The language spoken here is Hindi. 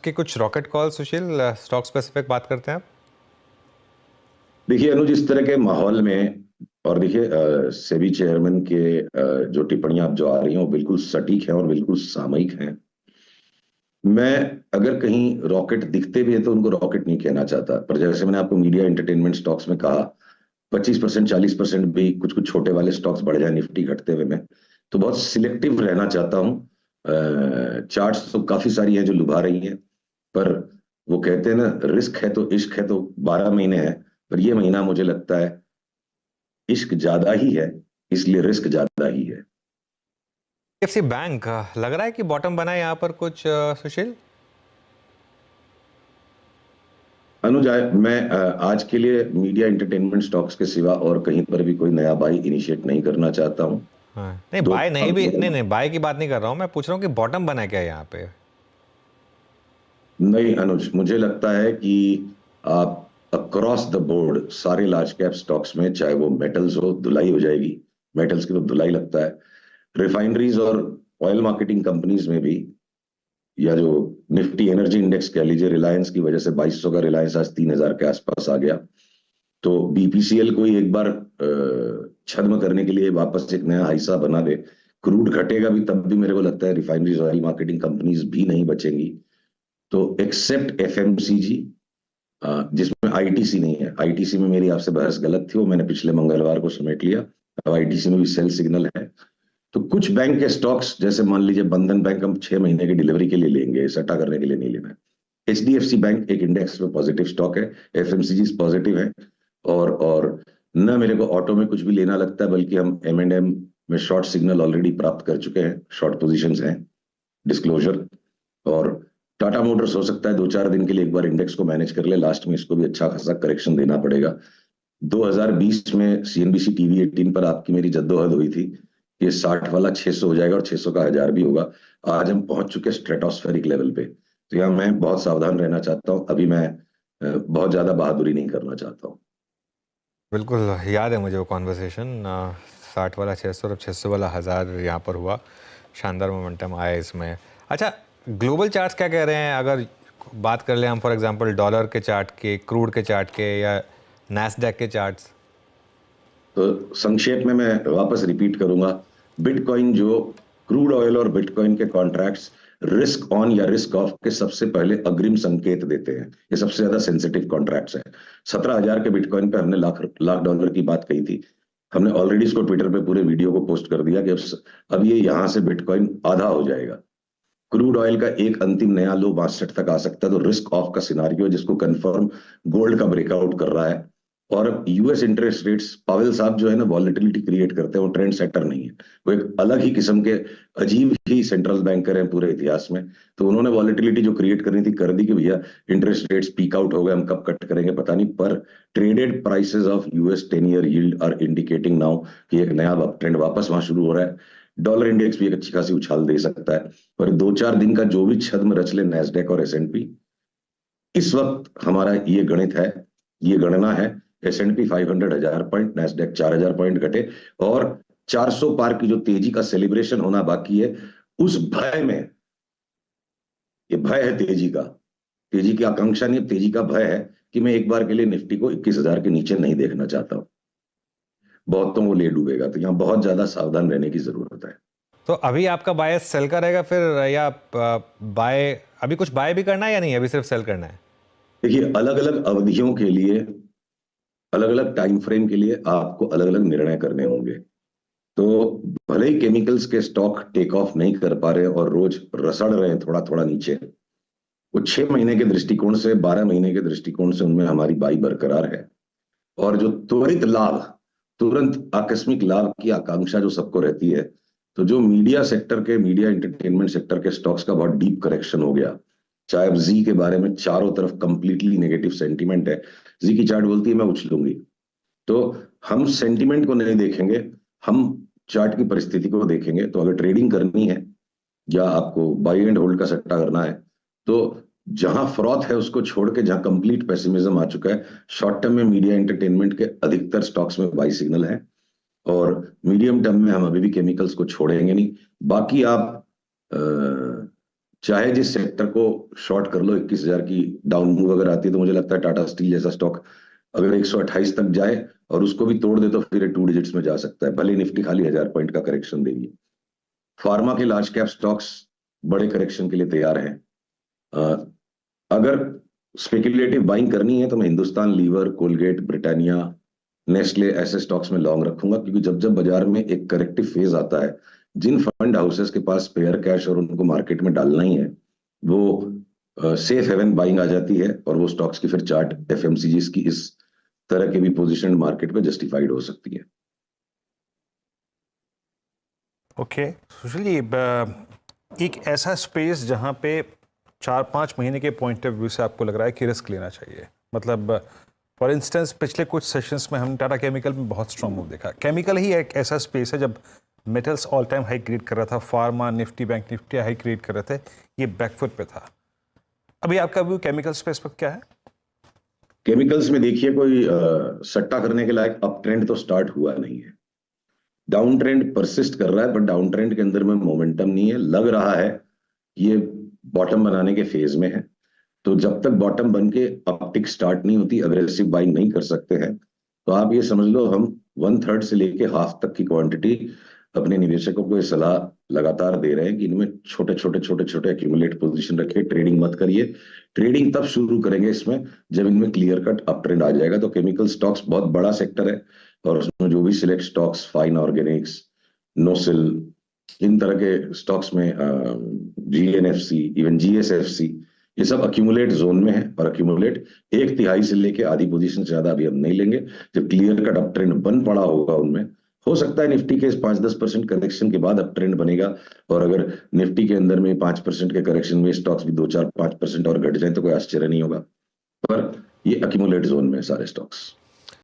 आपके कुछ रॉकेट कॉल सुशील, स्टॉक स्पेसिफिक बात करते हैं आप? देखिए अनुज, इस तरह के माहौल में और देखिए सेबी चेयरमैन के जो टिप्पणियां अब जो आ रही हैं वो बिल्कुल सटीक हैं और बिल्कुल सामयिक हैं। मैं अगर कहीं रॉकेट दिखते भी है तो उनको रॉकेट नहीं कहना चाहता, पर जैसे मैंने आपको मीडिया एंटरटेनमेंट स्टॉक्स में कहा 25% 40% भी कुछ कुछ छोटे वाले स्टॉक्स बढ़ जाए निफ्टी घटते हुए में, तो बहुत सिलेक्टिव रहना चाहता हूँ। चार्ट्स तो काफी सारी हैं जो लुभा रही हैं, पर वो कहते हैं ना, रिस्क है तो इश्क है, तो 12 महीने है, पर ये महीना मुझे लगता है इश्क ज्यादा ही है, इसलिए रिस्क ज्यादा ही है। एचडीएफसी बैंक लग रहा है कि बॉटम बना है यहाँ पर कुछ, सुशील। अनुज, मैं आज के लिए मीडिया एंटरटेनमेंट स्टॉक्स के सिवा और कहीं पर भी कोई नया बाई इनिशिएट नहीं करना चाहता हूँ। हाँ, नहीं दो बाय नहीं भी, नहीं नहीं बाय की बात नहीं कर रहा हूँ, मैं पूछ रहा हूँ कि बॉटम बना है क्या यहाँ पे। नहीं अनुज, मुझे लगता है कि आप अक्रॉस द बोर्ड सारे लार्ज कैप स्टॉक्स में, चाहे वो मेटल्स हो, धुलाई हो जाएगी। मेटल्स की तो धुलाई लगता है। रिफाइनरीज और ऑयल मार्केटिंग कंपनीज में भी, या जो निफ्टी एनर्जी इंडेक्स कह लीजिए, रिलायंस की वजह से 2200 का रिलायंस आज 3000 के आसपास आ गया। तो बीपीसीएल को ही एक बार छद्म करने के लिए वापस एक नया हिस्सा बना दे। क्रूड घटेगा भी तब भी मेरे को लगता है रिफाइनरीज ऑयल मार्केटिंग कंपनीज भी नहीं बचेंगी। तो एक्सेप्ट एफएमसीजी, जिसमें आईटीसी नहीं है। आईटीसी में मेरी आपसे बहस गलत थी, वो मैंने पिछले मंगलवार को समेट लिया। अब आईटीसी में भी सेल सिग्नल है। तो कुछ बैंक के स्टॉक्स, जैसे मान लीजिए बंधन बैंक, हम 6 महीने की डिलीवरी के लिए लेंगे, सट्टा करने के लिए नहीं लेना है। एचडीएफसी बैंक एक इंडेक्स में पॉजिटिव स्टॉक है। एफएमसीजी पॉजिटिव है। और न मेरे को ऑटो में कुछ भी लेना लगता है, बल्कि हम M&M में शॉर्ट सिग्नल ऑलरेडी प्राप्त कर चुके हैं, शॉर्ट पोजीशंस हैं, डिस्क्लोजर। और टाटा मोटर्स हो सकता है 2-4 दिन के लिए एक बार इंडेक्स को मैनेज कर ले, लास्ट में इसको भी अच्छा खासा करेक्शन देना पड़ेगा। 2020 में सीएनबीसी टीवी 18 पर आपकी मेरी जद्दोजहद हुई थी कि 60 वाला 600 हो जाएगा और 600 का 1000 भी होगा। आज हम पहुंच चुके स्ट्रेटोस्फेरिक लेवल पे। तो यहाँ मैं बहुत सावधान रहना चाहता हूँ। अभी मैं बहुत ज्यादा बहादुरी नहीं करना चाहता हूँ। बिल्कुल याद है मुझे वो कॉन्वर्सेशन। 60 वाला 600 और 600 वाला 1000 यहाँ पर हुआ। शानदार मोमेंटम आया इसमें। अच्छा, ग्लोबल चार्ट्स क्या कह रहे हैं? अगर बात कर लें हम फॉर एग्जांपल डॉलर के चार्ट के, क्रूड के चार्ट के, या नैस्डैक के चार्ट्स। तो संक्षेप में मैं वापस रिपीट करूंगा। बिटकॉइन जो क्रूड ऑयल और बिटकॉइन के कॉन्ट्रैक्ट्स रिस्क ऑन या रिस्क ऑफ के सबसे पहले अग्रिम संकेत देते हैं। ये सबसे ज्यादा सेंसिटिव कॉन्ट्रैक्ट्स हैं। 17,000 के बिटकॉइन पे हमने लाख लाख डॉलर की बात कही थी। हमने ऑलरेडी इसको ट्विटर पे पूरे वीडियो को पोस्ट कर दिया कि अब ये यहां से बिटकॉइन आधा हो जाएगा। क्रूड ऑयल का एक अंतिम नया लो 62 तक आ सकता है। तो रिस्क ऑफ का सिनारियो, जिसको कंफर्म गोल्ड का ब्रेकआउट कर रहा है। और यूएस इंटरेस्ट रेट्स, पावेल साहब जो है ना, वॉलेटिलिटी क्रिएट करते हैं, वो ट्रेंड सेटर नहीं है। वो एक अलग ही किस्म के अजीब ही सेंट्रल बैंकर हैं पूरे इतिहास में। तो उन्होंने वॉलेटिलिटी जो क्रिएट करनी थी कर दी कि भैया इंटरेस्ट रेट्स पीक आउट हो गए, हम कब कट करेंगे पता नहीं। पर traded prices of US 10 year yield are indicating now कि एक नया ट्रेंड वापस वहां शुरू हो रहा है। डॉलर इंडेक्स भी एक अच्छी खासी उछाल दे सकता है। पर 2-4 दिन का जो भी छद्म रच ले नैस्डैक और एसएनपी, इस वक्त हमारा ये गणित है, ये गणना है। एसएनपी 500 1000 पॉइंट, नैस्डैक 4000 पॉइंट घटे, और 400 पार की जो तेजी का सेलिब्रेशन होना बाकी है, उस भय में, ये भय है तेजी का, तेजी की आकांक्षा नहीं, तेजी का भय है कि मैं एक बार के लिए निफ्टी को 21,000 के नीचे नहीं देखना चाहता हूं। बहुतों को ले डूबेगा, तो यहां बहुत ज्यादा सावधान रहने की जरूरत है। तो अभी आपका बायस सेल का रहेगा फिर, या बाय, अभी कुछ बाय भी करना है या नहीं, अभी सिर्फ सेल करना है? देखिए, अलग अलग अवधियों के लिए, अलग अलग टाइम फ्रेम के लिए आपको अलग अलग निर्णय करने होंगे। तो भले ही केमिकल्स के स्टॉक टेक ऑफ नहीं कर पा रहे और रोज रसड़ रहे हैं थोड़ा थोड़ा नीचे, वो 6 महीने के दृष्टिकोण से, 12 महीने के दृष्टिकोण से उनमें हमारी बाई बरकरार है। और जो त्वरित लाभ, तुरंत आकस्मिक लाभ की आकांक्षा जो सबको रहती है, तो जो मीडिया सेक्टर के, मीडिया एंटरटेनमेंट सेक्टर के स्टॉक्स का बहुत डीप करेक्शन हो गया। चाहे अब जी के बारे में चारों तरफ कंप्लीटली नेगेटिव सेंटीमेंट है, जी की चार्ट बोलती है मैं उछलूंगी। तो हम सेंटीमेंट को नहीं देखेंगे, हम चार्ट की परिस्थिति को देखेंगे। तो अगर ट्रेडिंग करनी है या आपको बाई एंड होल्ड का सट्टा करना है, तो जहां फ्रॉथ है उसको छोड़ के, जहां कंप्लीट पेसिमिज्म आ चुका है, शॉर्ट टर्म में मीडिया एंटरटेनमेंट के अधिकतर स्टॉक्स में बाई सिग्नल है। और मीडियम टर्म में हम अभी भी केमिकल्स को छोड़ेंगे नहीं। बाकी आप चाहे जिस सेक्टर को शॉर्ट कर लो, 21,000 की डाउन मूव अगर आती है तो मुझे लगता है टाटा स्टील जैसा स्टॉक अगर 128 तक जाए और उसको भी तोड़ दे तो फिर 2 डिजिट्स में जा सकता है, भले निफ्टी खाली 1,000 पॉइंट का करेक्शन देगी। फार्मा के लार्ज कैप स्टॉक्स बड़े करेक्शन के लिए तैयार हैं। अ, अगर स्पेक्युलेटिव बाइंग करनी है तो मैं Hindustan Lever, Colgate, Britannia, Nestle ऐसे स्टॉक्स में लॉन्ग रखूंगा, क्योंकि जब जब बाजार में एक करेक्टिव फेज आता है, जिन फंड हाउसेस के पास स्पेयर कैश और उनको मार्केट में डालना ही है, वो सेफ हेवन बाइंग आ जाती है और वो स्टॉक्स की फिर चार्ट एफएमसीजीज की इस तरह के भी पोजीशन मार्केट में जस्टिफाइड हो सकती है। ओके सुशील जी, एक ऐसा स्पेस जहां पे 4-5 महीने के पॉइंट ऑफ व्यू से आपको लग रहा है कि रिस्क लेना चाहिए, मतलब फॉर इंस्टेंस पिछले कुछ सेशंस में हम टाटा केमिकल में बहुत स्ट्रॉन्ग मूव देखा। केमिकल ही एक ऐसा स्पेस है जब metals all time high create कर रहा था, pharma, Nifty, bank Nifty high create कर रहे थे, ये बैकफुट पे था। अभी आपका व्यू केमिकल स्पेस पर क्या है? केमिकल्स में देखिए, कोई सट्टा करने के लायक अप ट्रेंड तो स्टार्ट हुआ नहीं है। डाउन ट्रेंड परसिस्ट कर रहा है, बट डाउन ट्रेंड के अंदर में मोमेंटम नहीं है। लग रहा है ये बॉटम बनाने के फेज में है, तो जब तक बॉटम बन के अपटिक स्टार्ट नहीं होती, अग्रेसिव बाइंग नहीं कर सकते हैं। तो आप ये समझ लो, हम 1/3 से लेके हाफ तक की क्वांटिटी अपने निवेशकों को ये सलाह लगातार दे रहे हैं कि इनमें छोटे छोटे छोटे छोटे एक्यूमुलेट पोजीशन रखिए, ट्रेडिंग मत करिए। ट्रेडिंग तब शुरू करेंगे इसमें जब इनमें क्लियर कट अप ट्रेंड आ जाएगा। तो केमिकल स्टॉक्स बहुत बड़ा सेक्टर है और उसमें जो भी select stocks, Fine Organics, Nocil, इन तरह के स्टॉक्स में जीएनएफसी, इवन जीएसएफसी, ये सब अक्यूमुलेट जोन में है। और अक्यूमुलेट 1/3 से लेके आधी पोजीशन से ज्यादा अभी हम नहीं लेंगे। जब क्लियर कट अप ट्रेंड बन पड़ा होगा उनमें, हो सकता है निफ्टी के 5-10% करेक्शन के बाद अप ट्रेंड बनेगा, और अगर निफ्टी के अंदर में 5% के करेक्शन में स्टॉक्स भी 2-4-5% और घट जाए तो कोई आश्चर्य नहीं होगा। पर ये अक्यूमुलेट जोन में सारे स्टॉक्स।